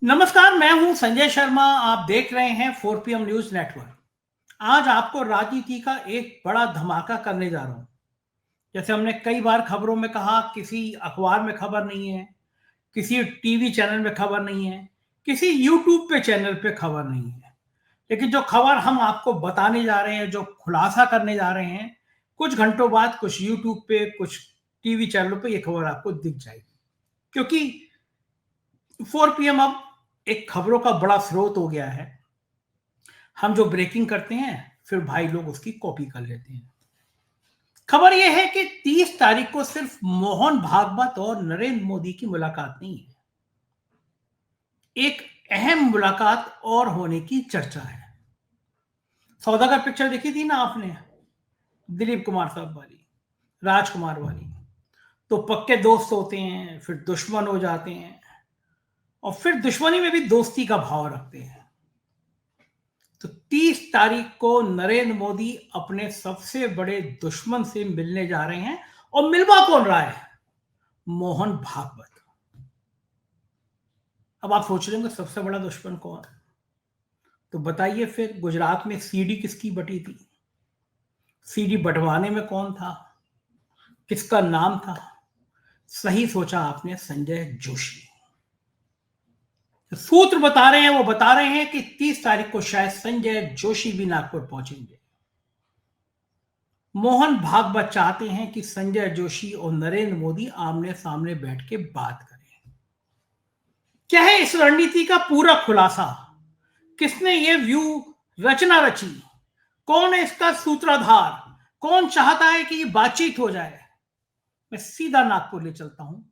नमस्कार, मैं हूं संजय शर्मा। आप देख रहे हैं 4 PM न्यूज नेटवर्क। आज आपको राजनीति का एक बड़ा धमाका करने जा रहा हूं। जैसे हमने कई बार खबरों में कहा, किसी अखबार में खबर नहीं है, किसी टीवी चैनल में खबर नहीं है, किसी यूट्यूब पे चैनल पे खबर नहीं है। लेकिन जो खबर हम आपको बताने जा रहे हैं, जो खुलासा करने जा रहे हैं, कुछ घंटों बाद कुछ यूट्यूब पे, कुछ टीवी चैनलों पे ये खबर आपको दिख जाएगी। क्योंकि 4 PM अब एक खबरों का बड़ा स्रोत हो गया है। हम जो ब्रेकिंग करते हैं, फिर भाई लोग उसकी कॉपी कर लेते हैं। खबर यह है कि 30 तारीख को सिर्फ मोहन भागवत और नरेंद्र मोदी की मुलाकात नहीं है, एक अहम मुलाकात और होने की चर्चा है। सौदागर पिक्चर देखी थी ना आपने, दिलीप कुमार साहब वाली, राजकुमार वाली। तो पक्के दोस्त होते हैं, फिर दुश्मन हो जाते हैं, और फिर दुश्मनी में भी दोस्ती का भाव रखते हैं। तो 30 तारीख को नरेंद्र मोदी अपने सबसे बड़े दुश्मन से मिलने जा रहे हैं। और मिलवा कौन रहा है? मोहन भागवत। अब आप सोच रहे होंगे सबसे बड़ा दुश्मन कौन? तो बताइए फिर, गुजरात में सीडी किसकी बटी थी? सीडी बंटवाने में कौन था? किसका नाम था? सही सोचा आपने, संजय जोशी। सूत्र बता रहे हैं, वो बता रहे हैं कि 30 तारीख को शायद संजय जोशी भी नागपुर पहुंचेंगे। मोहन भागवत चाहते हैं कि संजय जोशी और नरेंद्र मोदी आमने सामने बैठ के बात करें। क्या है इस रणनीति का पूरा खुलासा? किसने ये व्यू रचना रची? कौन है इसका सूत्रधार? कौन चाहता है कि ये बातचीत हो जाए? मैं सीधा नागपुर ले चलता हूं।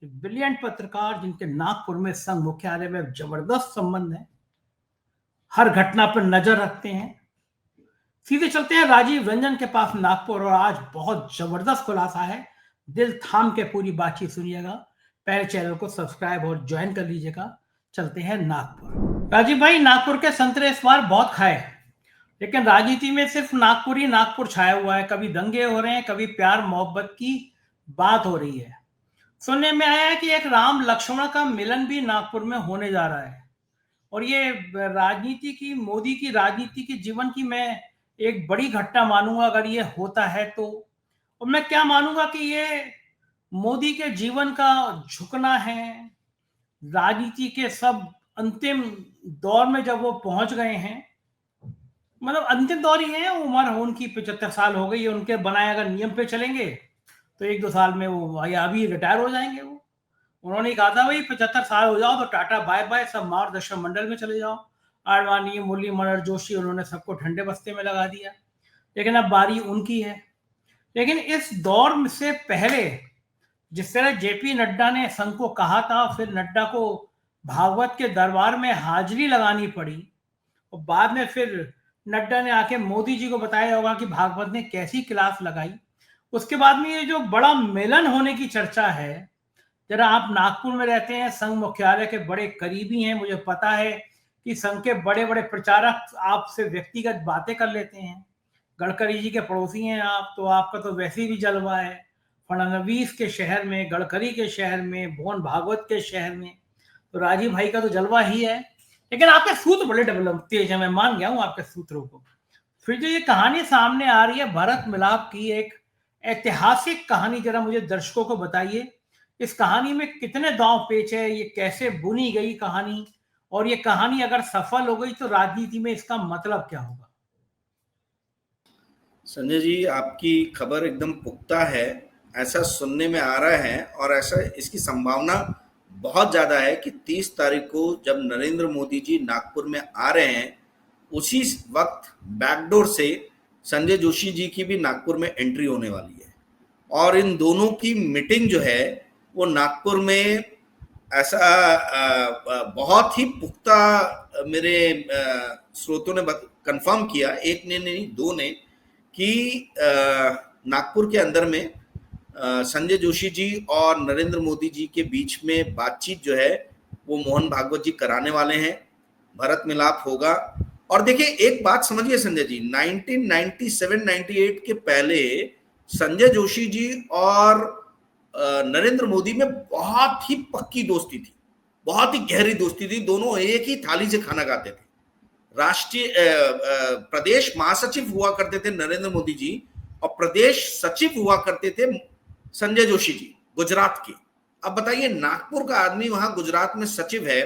एक ब्रिलियंट पत्रकार, जिनके नागपुर में संघ मुख्यालय में जबरदस्त संबंध है, हर घटना पर नजर रखते हैं। सीधे चलते हैं राजीव रंजन के पास नागपुर, और आज बहुत जबरदस्त खुलासा है। दिल थाम के पूरी बातचीत सुनिएगा। पहले चैनल को सब्सक्राइब और ज्वाइन कर लीजिएगा। चलते हैं नागपुर। राजीव भाई, नागपुर के संतरे इस बार बहुत खाए, लेकिन राजनीति में सिर्फ नागपुर ही नागपुर छाया हुआ है। कभी दंगे हो रहे हैं, कभी प्यार मोहब्बत की बात हो रही है। सुनने में आया है कि एक राम लक्ष्मण का मिलन भी नागपुर में होने जा रहा है। और ये राजनीति की, मोदी की राजनीति की जीवन की मैं एक बड़ी घटना मानूंगा अगर ये होता है तो। और मैं क्या मानूंगा कि ये मोदी के जीवन का झुकना है। राजनीति के सब अंतिम दौर में जब वो पहुंच गए हैं, मतलब अंतिम दौर ही है, उम्र उनकी 75 साल हो गई है। उनके बनाए अगर नियम पे चलेंगे तो 1-2 साल में वो, या अभी रिटायर हो जाएंगे वो। उन्होंने कहा था, भाई 75 साल हो जाओ तो टाटा बाय बाय, सब मार्गदर्शन मंडल में चले जाओ। आडवाणी, मुरली मनोहर जोशी, उन्होंने सबको ठंडे बस्ते में लगा दिया। लेकिन अब बारी उनकी है। लेकिन इस दौर से पहले, जिस तरह जेपी नड्डा ने संघ को कहा था, फिर नड्डा को भागवत के दरबार में हाजिरी लगानी पड़ी, और बाद में फिर नड्डा ने आके मोदी जी को बताया होगा कि भागवत ने कैसी क्लास लगाई। उसके बाद में ये जो बड़ा मिलन होने की चर्चा है, जरा आप नागपुर में रहते हैं, संघ मुख्यालय के बड़े करीबी हैं, मुझे पता है कि संघ के बड़े बड़े प्रचारक आपसे व्यक्तिगत बातें कर लेते हैं। गडकरी जी के पड़ोसी हैं आप, तो आपका तो वैसे भी जलवा है। फडणवीस के शहर में, गडकरी के शहर में, मोहन भागवत के शहर में, तो राजीव भाई का तो जलवा ही है। लेकिन आपके सूत्र बड़े डेवलप तेज है, मैं मान गया हूं आपके सूत्रों को। फिर जो ये कहानी सामने आ रही है भरत मिलाप की, एक ऐतिहासिक कहानी, जरा मुझे दर्शकों को बताइए, इस कहानी में कितने दांव पेच है, ये कैसे बुनी गई कहानी, और ये कहानी अगर सफल हो गई तो राजनीति में इसका मतलब क्या होगा? संजय जी, आपकी खबर एकदम पुख्ता है, ऐसा सुनने में आ रहा है। और ऐसा इसकी संभावना बहुत ज़्यादा है कि 30 तारीख को जब नरेंद्र मोदी जी नागपुर में आ रहे हैं, उसी वक्त बैकडोर से संजय जोशी जी की भी नागपुर में एंट्री होने वाली है। और इन दोनों की मीटिंग जो है वो नागपुर में ऐसा बहुत ही पुख्ता मेरे स्रोतों ने कंफर्म किया, एक ने नहीं दो ने, कि नागपुर के अंदर में संजय जोशी जी और नरेंद्र मोदी जी के बीच में बातचीत जो है वो मोहन भागवत जी कराने वाले हैं। भरत मिलाप होगा। और देखिए, एक बात समझिए संजय जी, 1997-98 के पहले संजय जोशी जी और नरेंद्र मोदी में बहुत ही पक्की दोस्ती थी। बहुत ही गहरी दोस्ती थी, दोनों एक ही थाली से खाना खाते थे। राष्ट्रीय प्रदेश महासचिव हुआ करते थे नरेंद्र मोदी जी, और प्रदेश सचिव हुआ करते थे संजय जोशी जी, गुजरात के। अब बताइए, नागपुर का आदमी वहां गुजरात में सचिव है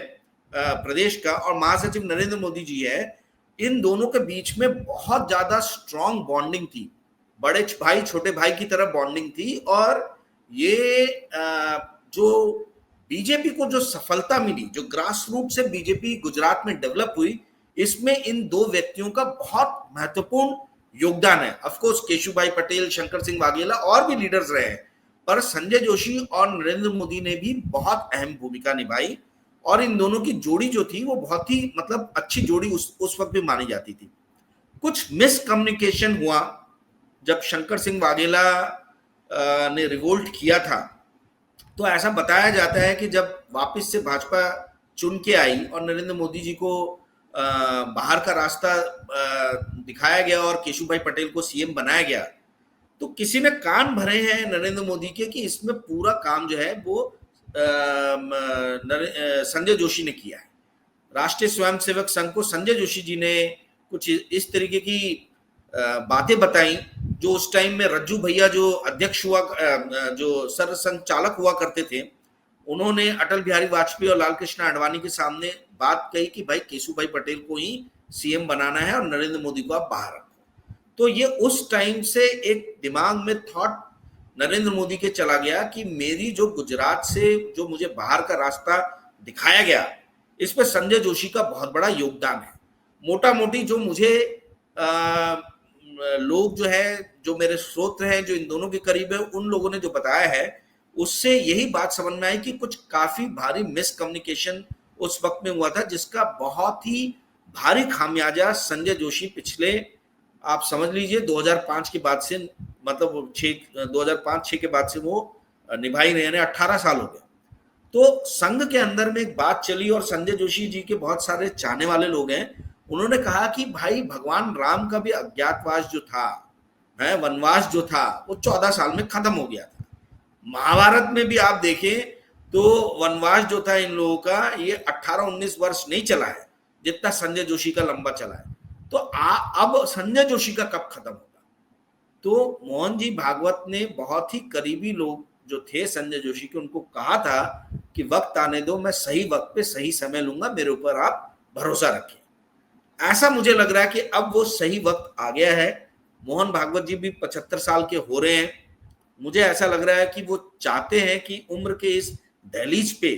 प्रदेश का, और महासचिव नरेंद्र मोदी जी है। इन दोनों के बीच में बहुत ज्यादा स्ट्रॉन्ग बॉन्डिंग थी, बड़े भाई छोटे भाई की तरह बॉन्डिंग थी। और ये जो बीजेपी को जो सफलता मिली, जो ग्रास रूट से बीजेपी गुजरात में डेवलप हुई, इसमें इन दो व्यक्तियों का बहुत महत्वपूर्ण योगदान है। ऑफ कोर्स केशुभाई पटेल, शंकर सिंह वाघेला और भी लीडर्स रहे हैं, पर संजय जोशी और नरेंद्र मोदी ने भी बहुत अहम भूमिका निभाई। और इन दोनों की जोड़ी जो थी वो बहुत ही मतलब अच्छी जोड़ी उस वक्त भी मानी जाती थी। कुछ मिसकम्युनिकेशन हुआ जब शंकर सिंह वाघेला ने रिवोल्ट किया था। तो ऐसा बताया जाता है कि जब वापस से भाजपा चुन के आई और नरेंद्र मोदी जी को बाहर का रास्ता दिखाया गया और केशुभाई पटेल को सीएम बनाया गया, तो किसी ने कान भरे हैं नरेंद्र मोदी के कि इसमें पूरा काम जो है वो संजय जोशी ने किया है। राष्ट्रीय स्वयंसेवक संघ को संजय जोशी जी ने कुछ इस तरीके की बातें बताई, जो उस टाइम में रज्जू भैया जो अध्यक्ष हुआ, जो सरसंचालक हुआ करते थे, उन्होंने अटल बिहारी वाजपेयी और लाल कृष्ण आडवाणी के सामने बात कही कि भाई केशुभाई पटेल को ही सीएम बनाना है और नरेंद्र मोदी को आप बाहर रखो। तो ये उस टाइम से एक दिमाग में थॉट नरेंद्र मोदी के चला गया कि मेरी जो गुजरात से जो मुझे बाहर का रास्ता दिखाया गया, इस पर संजय जोशी का बहुत बड़ा योगदान है। मोटा मोटी जो मुझे लोग जो है, जो मेरे स्रोत हैं, जो इन दोनों के करीब है, उन लोगों ने जो बताया है, उससे यही बात समझ में आई कि कुछ काफी भारी मिसकम्युनिकेशन उस वक्त में हुआ था, जिसका बहुत ही भारी खामियाजा संजय जोशी पिछले, आप समझ लीजिए 2005 के बाद से, मतलब 2005-6 के बाद से वो निभाई रहे हैं। 18 साल हो गए। तो संघ के अंदर में एक बात चली, और संजय जोशी जी के बहुत सारे चाहने वाले लोग हैं, उन्होंने कहा कि भाई भगवान राम का भी अज्ञातवास जो था, वनवास जो था, वो 14 साल में खत्म हो गया था। महाभारत में भी आप देखें तो वनवास जो था इन लोगों का, ये 18-19 वर्ष नहीं चला है जितना संजय जोशी का लंबा चला है। तो अब संजय जोशी का कब खत्म होगा? तो मोहन जी भागवत ने बहुत ही करीबी लोग जो थे संजय जोशी के, उनको कहा था कि वक्त आने दो, मैं सही वक्त पे सही समय लूंगा, मेरे ऊपर आप भरोसा रखें। ऐसा मुझे लग रहा है कि अब वो सही वक्त आ गया है। मोहन भागवत जी भी 75 साल के हो रहे हैं। मुझे ऐसा लग रहा है कि वो चाहते हैं कि उम्र के इस दहलीज पे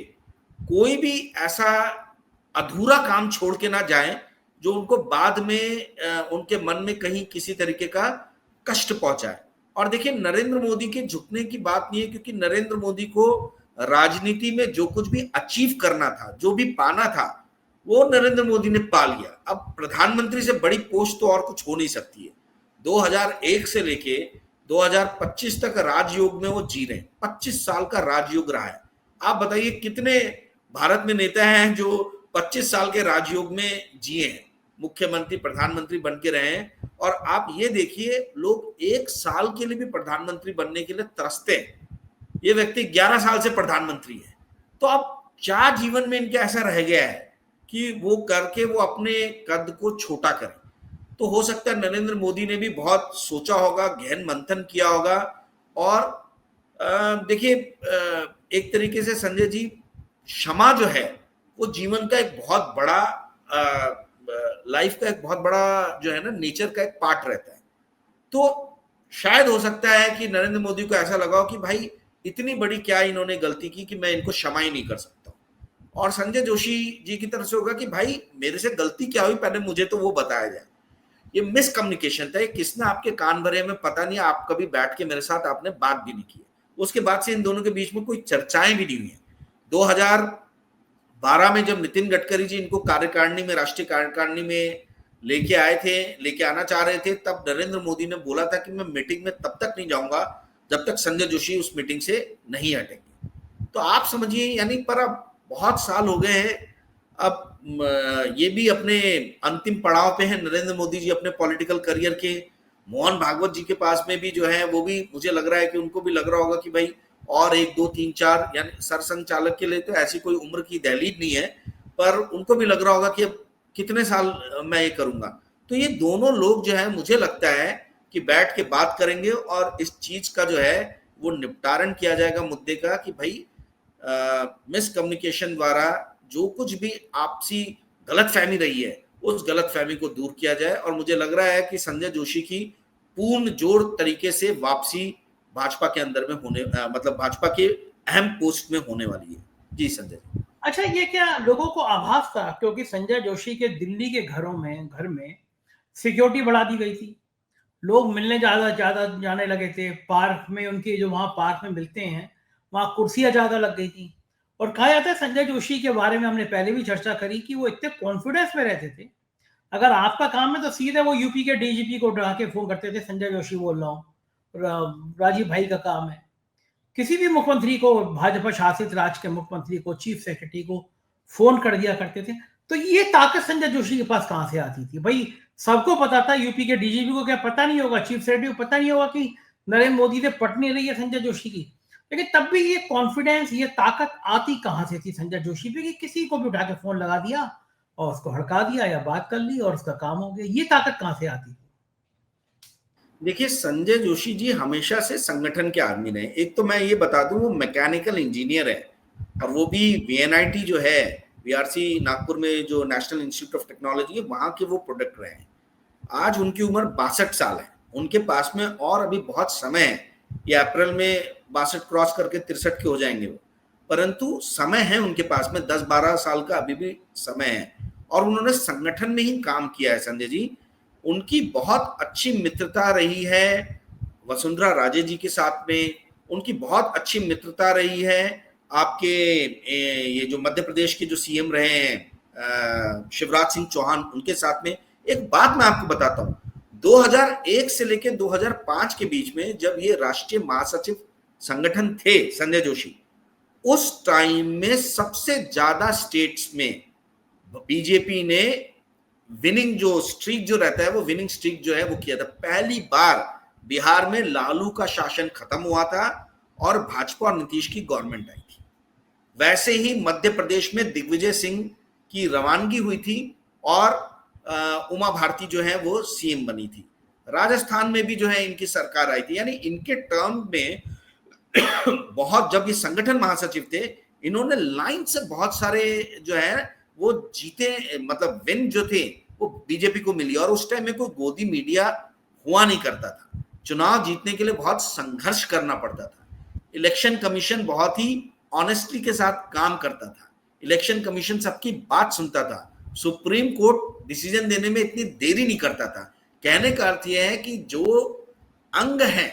कोई भी ऐसा अधूरा काम छोड़ के ना जाए जो उनको बाद में उनके मन में कहीं किसी तरीके का कष्ट पहुंचाए। और देखिए, नरेंद्र मोदी के झुकने की बात नहीं है, क्योंकि नरेंद्र मोदी को राजनीति में जो कुछ भी अचीव करना था, जो भी पाना था, वो नरेंद्र मोदी ने पा लिया। अब प्रधानमंत्री से बड़ी पोस्ट तो और कुछ हो नहीं सकती है। 2001 से लेके 2025 तक राजयोग में वो जी रहे हैं। 25 साल का राजयोग रहा है। आप बताइए कितने भारत में नेता हैं जो 25 साल के राजयोग में जिए हैं, मुख्यमंत्री प्रधानमंत्री बन के रहे हैं। और आप ये देखिए, लोग 1 साल के लिए भी प्रधानमंत्री बनने के लिए तरसते हैं। ये व्यक्ति 11 साल से प्रधानमंत्री है। तो अब क्या जीवन में इनके ऐसा रह गया है कि वो करके वो अपने कद को छोटा करें? तो हो सकता है नरेंद्र मोदी ने भी बहुत सोचा होगा, गहन मंथन किया होगा। और देखिए, एक तरीके से संजय जी, क्षमा जो है वो जीवन का एक बहुत बड़ा, लाइफ का एक बहुत बड़ा जो है ना, नेचर का एक पार्ट रहता है। तो शायद हो सकता है कि नरेंद्र मोदी को ऐसा लगा हो कि भाई इतनी बड़ी क्या इन्होंने गलती की कि मैं इनको क्षमा ही नहीं कर सकता। और संजय जोशी जी की तरफ से होगा कि भाई मेरे से गलती क्या हुई, पहले मुझे तो वो बताया जाए। ये मिसकम्युनिकेशन था, किसने आपके कान भरे में पता नहीं, आप कभी बैठ के मेरे साथ आपने बात भी नहीं की। उसके बाद से इन दोनों के बीच में कोई चर्चाएं भी नहीं हुई है। 2012 में जब नितिन गडकरी जी इनको कार्यकारिणी में, राष्ट्रीय कार्यकारिणी में लेके आना चाह रहे थे, तब नरेंद्र मोदी ने बोला था कि मैं मीटिंग में तब तक नहीं जाऊंगा जब तक संजय जोशी उस मीटिंग से नहीं हटेंगे। तो आप समझिए, यानी पर अब बहुत साल हो गए हैं, अब ये भी अपने अंतिम पड़ाव पे है नरेंद्र मोदी जी अपने पॉलिटिकल करियर के। मोहन भागवत जी के पास में भी जो है, वो भी मुझे लग रहा है कि उनको भी लग रहा होगा कि भाई और एक दो तीन चार, यानी सरसंघ चालक के लिए तो ऐसी कोई उम्र की दहलीज नहीं है, पर उनको भी लग रहा होगा कि अब कितने साल मैं ये करूंगा। तो ये दोनों लोग जो है मुझे लगता है कि बैठ के बात करेंगे और इस चीज का जो है वो निपटारण किया जाएगा मुद्दे का, कि भाई मिसकम्युनिकेशन द्वारा जो कुछ भी आपसी गलतफहमी रही है उस गलतफहमी को दूर किया जाए। और मुझे लग रहा है कि संजय जोशी की पूर्ण जोड़ तरीके से वापसी भाजपा के अंदर में होने मतलब भाजपा के अहम पोस्ट में होने वाली है। जी संजय। अच्छा, ये क्या लोगों को आभास था, क्योंकि संजय जोशी के दिल्ली के घर में सिक्योरिटी बढ़ा दी गई थी, लोग मिलने ज्यादा ज्यादा जाने लगे थे, पार्क में उनके जो वहां पार्क में मिलते हैं वहां कुर्सियां ज्यादा लग गई थी। और कहा जाता है संजय जोशी के बारे में, हमने पहले भी चर्चा करी, कि वो इतने कॉन्फिडेंस में रहते थे, अगर आपका काम है तो सीधे वो यूपी के डीजीपी को उठा के फोन करते थे, संजय जोशी बोल रहा हूँ, राजीव भाई का काम है। किसी भी मुख्यमंत्री को, भाजपा शासित राज्य के मुख्यमंत्री को, चीफ सेक्रेटरी को फोन कर दिया करते थे। तो ये ताकत संजय जोशी के पास कहां से आती थी भाई? सबको पता था, यूपी के डीजीपी को क्या पता नहीं होगा, चीफ सेक्रेटरी को पता नहीं होगा कि नरेंद्र मोदी से पट नहीं रही है संजय जोशी की। लेकिन तब भी ये कॉन्फिडेंस, ये ताकत आती कहां से थी संजय जोशी पे, कि किसी को भी उठा के फोन लगा दिया और उसको हड़का दिया या बात कर ली और उसका काम हो गया? ये ताकत कहां से आती? देखिए, संजय जोशी जी हमेशा से संगठन के आदमी रहे। एक तो मैं ये बता दूं, वो मैकेनिकल इंजीनियर है, और वो भी वीएनआईटी जो है, वीआरसी नागपुर में जो नेशनल इंस्टीट्यूट ऑफ टेक्नोलॉजी है, वहां के वो प्रोडक्ट रहे हैं। आज उनकी उम्र 62 साल है। उनके पास में और अभी बहुत समय है, ये अप्रैल में 62 क्रॉस करके 63 के हो जाएंगे वो, परंतु समय है उनके पास में, 10-12 साल का अभी भी समय है। और उन्होंने संगठन में ही काम किया है संजय जी। उनकी बहुत अच्छी मित्रता रही है वसुंधरा राजे जी के साथ में, उनकी बहुत अच्छी मित्रता रही है आपके ये जो मध्य प्रदेश के जो सीएम रहे हैं शिवराज सिंह चौहान, उनके साथ में। एक बात मैं आपको बताता हूं, 2001 से लेकर 2005 के बीच में जब ये राष्ट्रीय महासचिव संगठन थे संजय जोशी, उस टाइम में सबसे ज्यादा स्टेट्स में बीजेपी ने विनिंग जो स्ट्रीक जो रहता है, वो विनिंग स्ट्रीक जो है वो किया था। पहली बार बिहार में लालू का शासन खत्म हुआ था और भाजपा और नीतीश की गवर्नमेंट आई थी। वैसे ही मध्य प्रदेश में दिग्विजय सिंह की रवानगी हुई थी और उमा भारती जो है वो सीएम बनी थी। राजस्थान में भी जो है इनकी सरकार आई थी। यानी इनके टर्म में बहुत, जब ये संगठन महासचिव थे, इन्होंने लाइन से बहुत सारे जो है वो जीते, मतलब विन जो थे वो बीजेपी को मिली। और उस टाइम में कोई गोदी मीडिया हुआ नहीं करता था। चुनाव जीतने के लिए बहुत संघर्ष करना पड़ता था। इलेक्शन कमीशन बहुत ही ऑनेस्टली के साथ काम करता था। इलेक्शन कमीशन सबकी बात सुनता था। सुप्रीम कोर्ट डिसीजन देने में इतनी देरी नहीं करता था। कहने का अर्थ यह है कि जो अंग हैं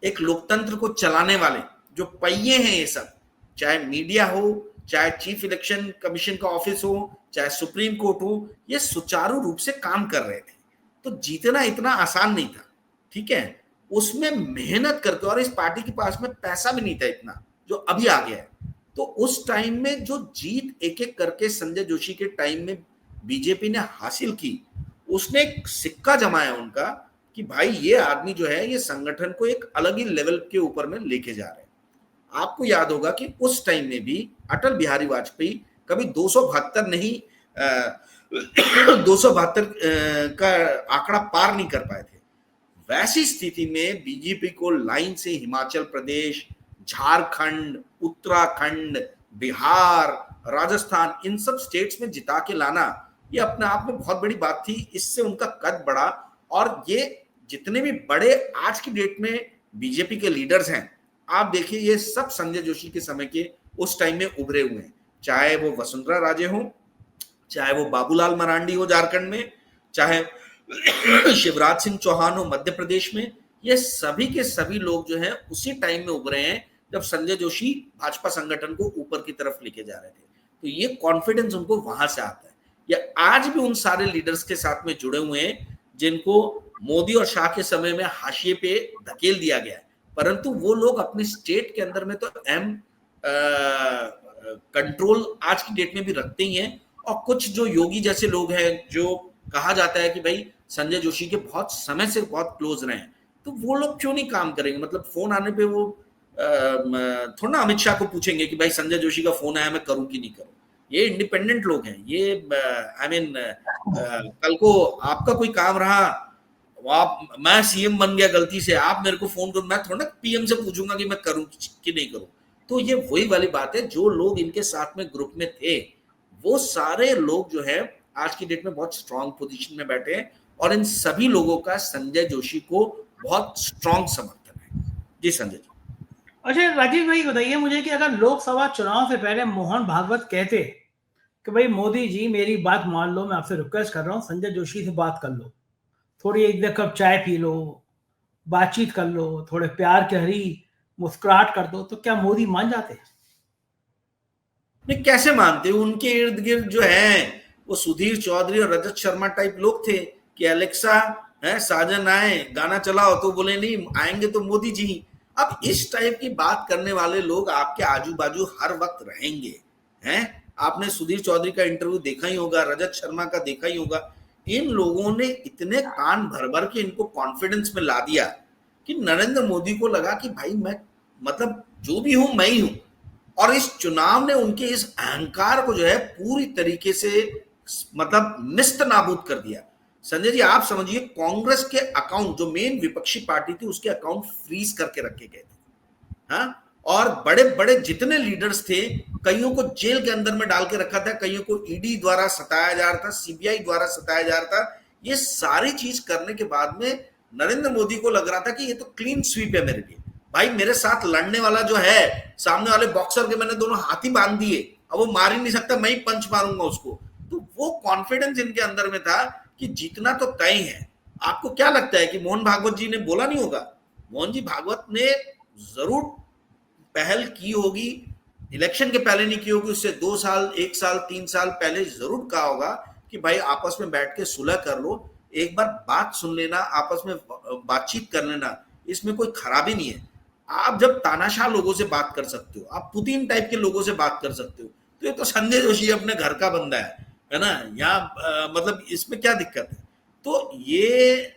एक लोकतंत्र को चलाने वाले, जो पहिए हैं ये सब, चाहे मीडिया हो, चाहे चीफ इलेक्शन कमीशन का ऑफिस हो, चाहे सुप्रीम कोर्ट हो, ये सुचारू रूप से काम कर रहे थे। तो जीतना इतना आसान नहीं था, ठीक है, उसमें मेहनत करके। और इस पार्टी के पास में पैसा भी नहीं था इतना जो अभी आ गया है। तो उस टाइम में जो जीत एक एक करके संजय जोशी के टाइम में बीजेपी ने हासिल की, उसने एक सिक्का जमाया उनका कि भाई ये आदमी जो है ये संगठन को एक अलग ही लेवल के ऊपर में लेके जा रहे हैं। आपको याद होगा कि उस टाइम में भी अटल बिहारी वाजपेयी कभी 272 नहीं 272 का आंकड़ा पार नहीं कर पाए थे। वैसी स्थिति में बीजेपी को लाइन से हिमाचल प्रदेश, झारखंड, उत्तराखंड, बिहार, राजस्थान, इन सब स्टेट्स में जिता के लाना, ये अपने आप में बहुत बड़ी बात थी। इससे उनका कद बढ़ा। और ये जितने भी बड़े आज की डेट में बीजेपी के लीडर्स हैं, आप देखिए ये सब संजय जोशी के समय के उस टाइम में उभरे हुए हैं। चाहे वो वसुंधरा राजे हो, चाहे वो बाबूलाल मरांडी हो झारखंड में, चाहे शिवराज सिंह चौहान हो मध्य प्रदेश में, ये सभी के सभी लोग जो हैं उसी टाइम में उभरे हैं जब संजय जोशी भाजपा संगठन को ऊपर की तरफ लेके जा रहे थे। तो ये कॉन्फिडेंस उनको वहां से आता है। ये आज भी उन सारे लीडर्स के साथ में जुड़े हुए हैं जिनको मोदी और शाह के समय में हाशिए पे धकेल दिया गया है, परंतु वो लोग अपने स्टेट के अंदर में तो अहम कंट्रोल आज की डेट में भी रखते ही हैं। और कुछ जो योगी जैसे लोग हैं, जो कहा जाता है कि भाई संजय जोशी के बहुत समय से बहुत क्लोज रहे हैं, तो वो लोग क्यों नहीं काम करेंगे? मतलब फोन आने पे वो थोड़ा ना अमित शाह को पूछेंगे कि भाई संजय जोशी का फोन आया, मैं करूं कि नहीं करूं। ये इंडिपेंडेंट लोग हैं। ये आई मीन कल को आपका कोई काम रहा, आप, मैं सीएम बन गया गलती से, आप मेरे को फोन करो, मैं थोड़ा ना पीएम से पूछूंगा कि मैं करूं कि नहीं करूं। तो ये वही वाली बात है, जो लोग इनके साथ में ग्रुप में थे वो सारे लोग जो है आज की डेट में बहुत स्ट्रांग पोजीशन में बैठे हैं, और इन सभी लोगों का संजय जोशी को बहुत स्ट्रांग समर्थन है। जी संजय जी। अच्छा राजीव भाई बताइए मुझे कि अगर लोकसभा चुनाव से पहले मोहन भागवत कहते कि भाई मोदी जी मेरी बात मान लो, मैं आपसे रिक्वेस्ट कर रहा हूं, संजय जोशी से बात कर लो, थोड़ी एक कप चाय पी लो, बातचीत कर लो, थोड़े प्यार की हरी मुस्कुराहट कर दो, तो क्या मोदी मान जाते? नहीं, कैसे मानते? उनके इर्द गिर्द जो है वो सुधीर चौधरी और रजत शर्मा टाइप लोग थे कि अलेक्सा है साजन आए गाना चलाओ, तो बोले नहीं आएंगे तो मोदी जी। अब इस टाइप की बात करने वाले लोग आपके आजू बाजू हर वक्त रहेंगे। हैं, आपने सुधीर चौधरी का इंटरव्यू देखा ही होगा, रजत शर्मा का देखा ही होगा। इन लोगों ने इतने कान भर भर के इनको कॉन्फिडेंस में ला दिया कि नरेंद्र मोदी को लगा कि भाई मैं, मतलब जो भी हूं मैं ही हूं। और इस चुनाव ने उनके इस अहंकार को जो है पूरी तरीके से मतलब निस्त नाबूद कर दिया। संजय जी आप समझिए, कांग्रेस के अकाउंट, जो मेन विपक्षी पार्टी थी उसके अकाउंट फ्रीज करके रखे गए थे। हाँ, और बड़े बड़े जितने लीडर्स थे, कईयों को जेल के अंदर में डाल के रखा था, कईयों को ईडी द्वारा सताया जा रहा था, सीबीआई द्वारा सताया जा रहा था। ये सारी चीज करने के बाद में नरेंद्र मोदी को लग रहा था कि ये तो क्लीन स्वीप है मेरे लिए। भाई मेरे साथ लड़ने वाला जो है, सामने वाले बॉक्सर के मैंने दोनों हाथ ही बांध दिए, अब वो मार ही नहीं सकता, मैं ही पंच मारूंगा उसको। तो वो कॉन्फिडेंस इनके अंदर में था कि जीतना तो तय है। आपको क्या लगता है कि मोहन भागवत जी ने बोला नहीं होगा? मोहन जी भागवत ने जरूर पहल की होगी, इलेक्शन के पहले नहीं की होगी, उससे 2 साल 1 साल 3 साल पहले जरूर कहा होगा कि भाई आपस में बैठ के सुलह कर लो, एक बार बात सुन लेना, आपस में बातचीत कर लेना, इसमें कोई खराबी नहीं है। आप जब तानाशाह लोगों से बात कर सकते हो, आप पुतिन टाइप के लोगों से बात कर सकते हो, तो ये तो संजय जोशी अपने घर का बंदा है ना, यहाँ मतलब इसमें क्या दिक्कत है? तो ये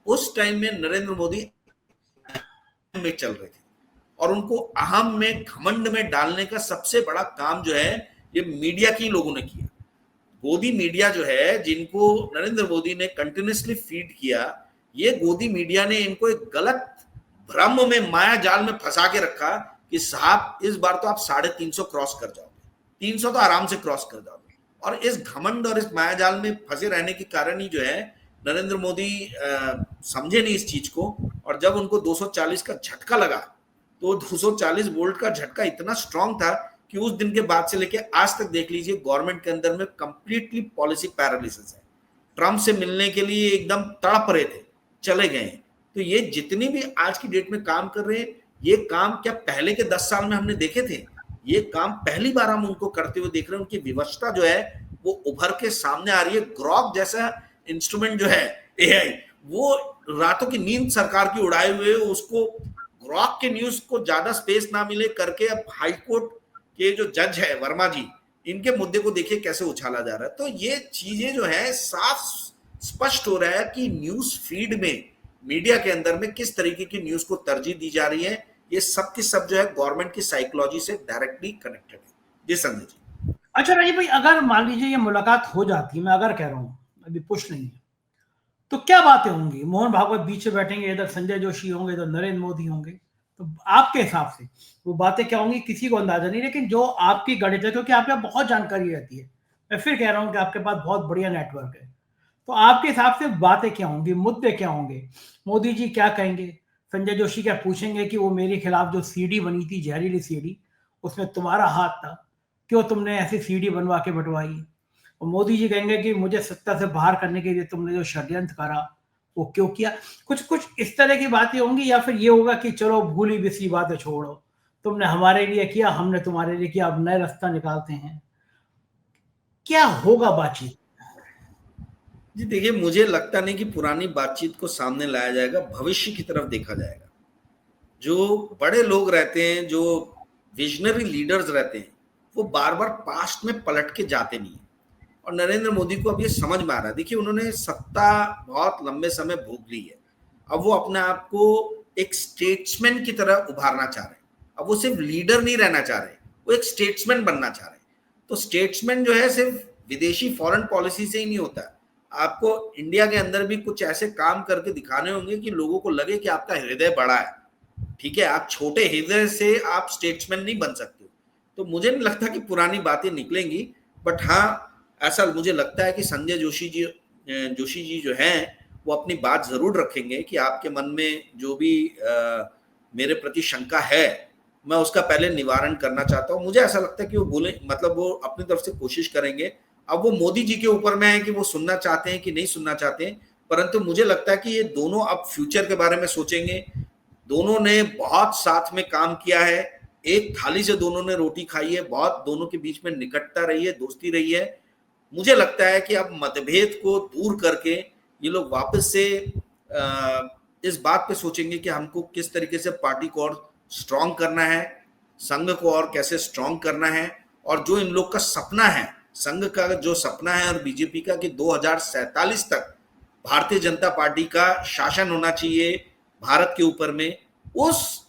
उस टाइम में नरेंद्र मोदी में चल रहे थे, और उनको अहम में घमंड में डालने का सबसे बड़ा काम जो है ये मीडिया की लोगों ने किया। गोदी मीडिया जो है, जिनको नरेंद्र मोदी ने कंटिन्यूसली फीड किया, ये गोदी मीडिया ने इनको एक गलत भ्रम में, माया जाल में फंसा के रखा कि साहब इस बार तो आप 350 क्रॉस कर जाओगे, 300 तो आराम से क्रॉस कर जाओगे। और इस घमंड और इस माया जाल में फंसे रहने के कारण ही जो है नरेंद्र मोदी समझे नहीं इस चीज को। और जब उनको 240 का झटका लगा, तो 240 वोल्ट का झटका इतना स्ट्रांग था कि उस दिन के बाद से लेके आज तक देख लीजिए, गवर्नमेंट के अंदर में कंप्लीटली पॉलिसी पैरालिसिस है। ट्रम्प से मिलने के लिए एकदम तड़प रहे थे, चले गए। तो ये जितनी भी आज की डेट में काम कर रहे हैं, ये काम क्या पहले के 10 साल में हमने देखे थे? ये काम पहली बार हम उनको करते हुए देख रहे हैं। उनकी विवशता जो है वो उभर के सामने आ रही है। ग्रॉक जैसा इंस्ट्रूमेंट जो है एआई, वो रातों की नींद सरकार की उड़ाए हुए, उसको ग्रॉक के न्यूज को ज्यादा स्पेस ना मिले करके अब हाईकोर्ट के जो जज है वर्मा जी, इनके मुद्दे को देखिए कैसे उछाला जा रहा है। तो ये चीजें जो है साफ स्पष्ट हो रहा है कि न्यूज फीड में, मीडिया के अंदर में किस तरीके की न्यूज को तरजीह दी जा रही है। ये सब की सब जो है गवर्नमेंट की साइकोलॉजी से डायरेक्टली कनेक्टेड है। जी संजय जी। अच्छा राजीव भाई, अगर मान लीजिए ये मुलाकात हो जाती, मैं अगर कह रहा हूँ, अभी पुश नहीं है, तो क्या बातें होंगी? मोहन भागवत बीच में बैठेंगे, इधर संजय जोशी होंगे, इधर नरेंद्र मोदी होंगे, तो आपके हिसाब से वो बातें क्या होंगी किसी को अंदाजा नहीं, लेकिन जो आपकी गणित है, क्योंकि आपके पास बहुत जानकारी रहती है, मैं फिर कह रहा हूँ कि आपके पास बहुत बढ़िया नेटवर्क है, तो आपके हिसाब से बातें क्या होंगी, मुद्दे क्या होंगे? मोदी जी क्या कहेंगे? संजय जोशी क्या पूछेंगे कि वो मेरे खिलाफ जो सीडी बनी थी, जहरीली सीडी, उसमें तुम्हारा हाथ था, क्यों तुमने ऐसी सीडी बनवा के बंटवाई? और मोदी जी कहेंगे कि मुझे सत्ता से बाहर करने के लिए तुमने जो षड्यंत्र करा वो क्यों किया? कुछ कुछ इस तरह की बातें होंगी, या फिर ये होगा कि चलो भूली बिसरी बातें छोड़ो, तुमने हमारे लिए किया, हमने तुम्हारे लिए किया, अब नए रास्ता निकालते हैं? क्या होगा बातचीत? जी देखिए, मुझे लगता नहीं कि पुरानी बातचीत को सामने लाया जाएगा, भविष्य की तरफ देखा जाएगा। जो बड़े लोग रहते हैं, जो विजनरी लीडर्स रहते हैं, वो बार बार पास्ट में पलट के जाते नहीं है। और नरेंद्र मोदी को अब ये समझ में आ रहा है। देखिए, उन्होंने सत्ता बहुत लंबे समय भोग ली है, अब वो अपने आप को एक स्टेट्समैन की तरह उभारना चाह रहे हैं। अब वो सिर्फ लीडर नहीं रहना चाह रहे, वो एक स्टेट्समैन बनना चाह रहे हैं। तो स्टेट्समैन जो है सिर्फ विदेशी फॉरेन पॉलिसी से ही नहीं होता, आपको इंडिया के अंदर भी कुछ ऐसे काम करके दिखाने होंगे कि लोगों को लगे कि आपका हृदय बड़ा है। ठीक है, आप छोटे हृदय से आप स्टेट्समैन नहीं बन सकते। तो मुझे नहीं लगता कि पुरानी बातें निकलेंगी, बट हाँ ऐसा मुझे लगता है कि संजय जोशी जी जो हैं वो अपनी बात जरूर रखेंगे कि आपके मन में जो भी मेरे प्रति शंका है मैं उसका पहले निवारण करना चाहता हूं। मुझे ऐसा लगता है कि वो बोले, मतलब वो अपनी तरफ से कोशिश करेंगे। अब वो मोदी जी के ऊपर में है कि वो सुनना चाहते हैं कि नहीं सुनना चाहते हैं, परंतु मुझे लगता है कि ये दोनों अब फ्यूचर के बारे में सोचेंगे। दोनों ने बहुत साथ में काम किया है, एक थाली से दोनों ने रोटी खाई है, बहुत दोनों के बीच में निकटता रही है, दोस्ती रही है। मुझे लगता है कि अब मतभेद को दूर करके ये लोग वापस से इस बात पे सोचेंगे कि हमको किस तरीके से पार्टी को और स्ट्रांग करना है, संघ को और कैसे स्ट्रांग करना है, और जो इन लोग का सपना है, संघ का जो सपना है और बीजेपी का कि 2047 तक भारतीय जनता पार्टी का शासन होना चाहिए भारत के ऊपर में, उस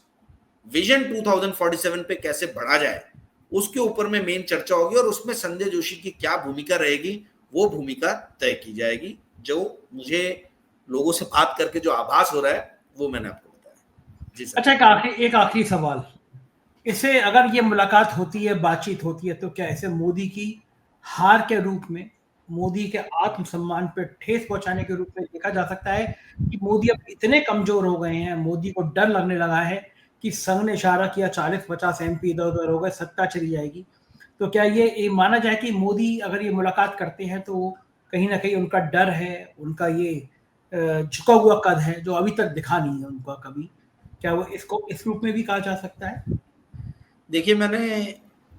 विजन 2047 पे कैसे बढ़ा जाए उसके ऊपर में मेन चर्चा होगी, और उसमें संजय जोशी की क्या भूमिका रहेगी वो भूमिका तय की जाएगी। जो मुझे लोगों से बात करके जो आभास हो रहा है वो मैंने आपको बताया। जी सर। अच्छा, एक आखिरी सवाल, इसे अगर ये मुलाकात होती है, बातचीत होती है, तो क्या इसे मोदी की हार के रूप में, मोदी के आत्मसम्मान पर ठेस पहुंचाने के रूप में देखा जा सकता है कि मोदी अब इतने कमजोर हो गए हैं, मोदी को डर लगने लगा है कि संघ ने इशारा किया 40-50 एमपी इधर उधर हो गए, सत्ता चली जाएगी? तो क्या ये माना जाए कि मोदी अगर ये मुलाकात करते हैं तो कहीं ना कहीं उनका डर है, उनका ये झुका हुआ कद है जो अभी तक दिखा नहीं है उनका कभी, क्या वो इसको इस रूप में भी कहा जा सकता है? देखिए, मैंने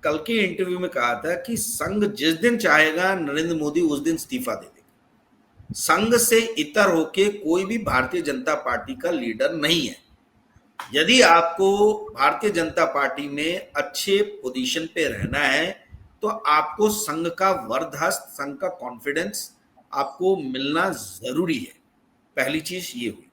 कल के इंटरव्यू में कहा था कि संघ जिस दिन चाहेगा नरेंद्र मोदी उस दिन इस्तीफा दे देगा। संघ से इतर होके कोई भी भारतीय जनता पार्टी का लीडर नहीं है। यदि आपको भारतीय जनता पार्टी में अच्छे पोजीशन पे रहना है तो आपको संघ का वरदहस्त, संघ का कॉन्फिडेंस आपको मिलना जरूरी है। पहली चीज ये हुई।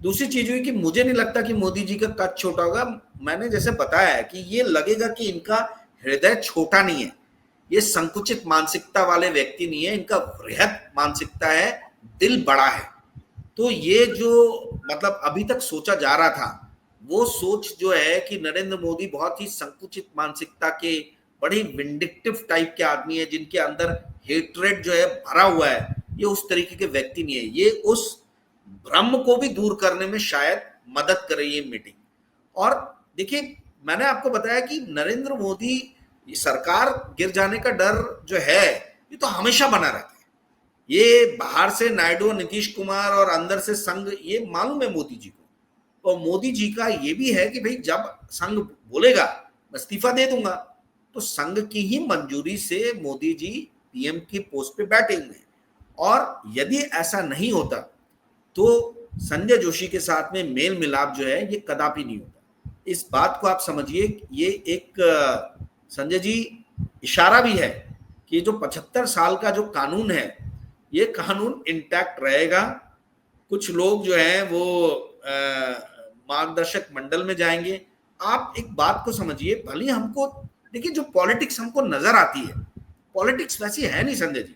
दूसरी चीज हुई कि मुझे नहीं लगता कि मोदी जी का कद छोटा होगा। मैंने जैसे बताया है कि ये लगेगा कि इनका हृदय छोटा नहीं है, ये संकुचित मानसिकता वाले व्यक्ति नहीं है, इनका वृहद मानसिकता है, दिल बड़ा है। तो ये जो मतलब अभी तक सोचा जा रहा था वो सोच जो है कि नरेंद्र मोदी बहुत ही संकुचित मानसिकता के, बड़ी विंडिक्टिव टाइप के आदमी है जिनके अंदर हेट्रेड जो है भरा हुआ है, ये उस तरीके के व्यक्ति नहीं है। ये उस भ्रम को भी दूर करने में शायद मदद करे ये मीटिंग। और देखिए, मैंने आपको बताया कि नरेंद्र मोदी सरकार गिर जाने का डर जो है ये तो हमेशा बना रहता है। ये बाहर से नायडू, नीतीश कुमार और अंदर से संघ, ये मालूम है मोदी जी को। और मोदी जी का ये भी है कि भाई जब संघ बोलेगा मैं इस्तीफा दे दूंगा, तो संघ की ही मंजूरी से मोदी जी पीएम की पोस्ट पे बैठेंगे। और यदि ऐसा नहीं होता तो संजय जोशी के साथ में मेल मिलाप जो है ये कदापि नहीं होता। इस बात को आप समझिए, ये एक संजय जी इशारा भी है कि जो 75 साल का जो कानून है ये कानून इंटैक्ट रहेगा। कुछ लोग जो हैं वो मार्गदर्शक मंडल में जाएंगे। आप एक बात को समझिए, भले हमको देखिए जो पॉलिटिक्स हमको नजर आती है, पॉलिटिक्स वैसी है नहीं संजय जी।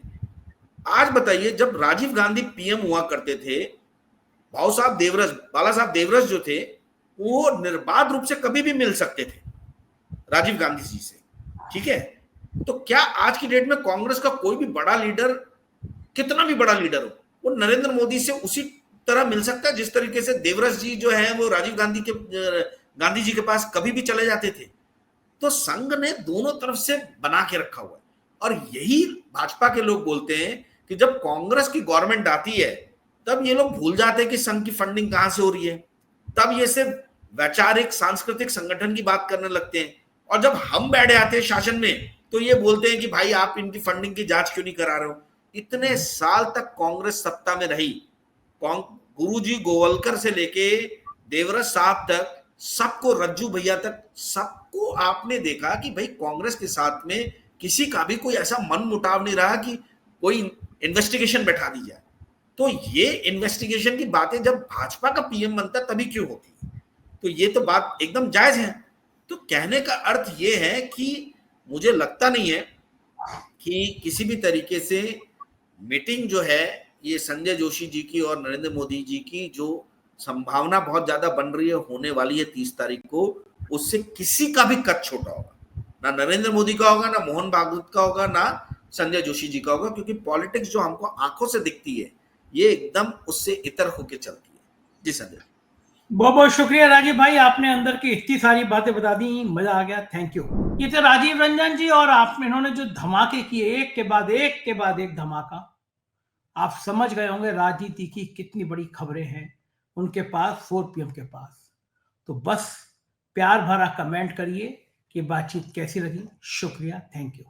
आज बताइए, जब राजीव गांधी पीएम हुआ करते थे, बाला साहब देवरस जो थे वो निर्बाध रूप से कभी भी मिल सकते थे राजीव गांधी जी से। ठीक है, तो क्या आज की डेट में कांग्रेस का कोई भी बड़ा लीडर, कितना भी बड़ा लीडर हो, वो नरेंद्र मोदी से उसी तरह मिल सकता है जिस तरीके से देवरस जी जो है वो राजीव गांधी जी के पास कभी भी चले जाते थे? तो संघ ने दोनों तरफ से बना के रखा हुआ है। और यही भाजपा के लोग बोलते हैं कि जब कांग्रेस की गवर्नमेंट आती है तब ये लोग भूल जाते हैं कि संघ की फंडिंग कहां से हो रही है, तब ये सिर्फ वैचारिक सांस्कृतिक संगठन की बात करने लगते हैं। और जब हम बैठ जाते हैं शासन में तो ये बोलते हैं कि भाई आप इनकी फंडिंग की जांच क्यों नहीं करा रहे हो। इतने साल तक कांग्रेस सत्ता में रही, गुरुजी गोवलकर से लेके देवरस साहब तक, सबको, रज्जू भैया तक, सबको आपने देखा कि भाई कांग्रेस के साथ में किसी का भी कोई ऐसा मन मुटाव नहीं रहा कि कोई इन्वेस्टिगेशन बैठा दी जाए। तो ये इन्वेस्टिगेशन की बातें जब भाजपा का पीएम बनता तभी क्यों होती है? तो ये तो बात एकदम जायज है। तो कहने का अर्थ ये है कि मुझे लगता नहीं है कि किसी भी तरीके से मीटिंग जो है ये संजय जोशी जी की और नरेंद्र मोदी जी की जो संभावना बहुत ज्यादा बन रही है, होने वाली है 30 तारीख को, उससे किसी का भी कद छोटा होगा। ना नरेंद्र मोदी का होगा, ना मोहन भागवत का होगा, ना संजय जोशी जी का होगा, क्योंकि पॉलिटिक्स जो हमको आंखों से दिखती है ये एकदम उससे इतर होके चलती है। जी संजय, बहुत बहुत शुक्रिया राजीव भाई, आपने अंदर की इतनी सारी बातें बता दी, मजा आ गया, थैंक यू। ये थे राजीव रंजन जी, और आप इन्होंने जो धमाके किए, एक के बाद एक धमाका, आप समझ गए होंगे राजनीति की कितनी बड़ी खबरें हैं उनके पास 4 PM के पास। तो बस प्यार भरा कमेंट करिए कि बातचीत कैसी लगी। शुक्रिया, थैंक यू।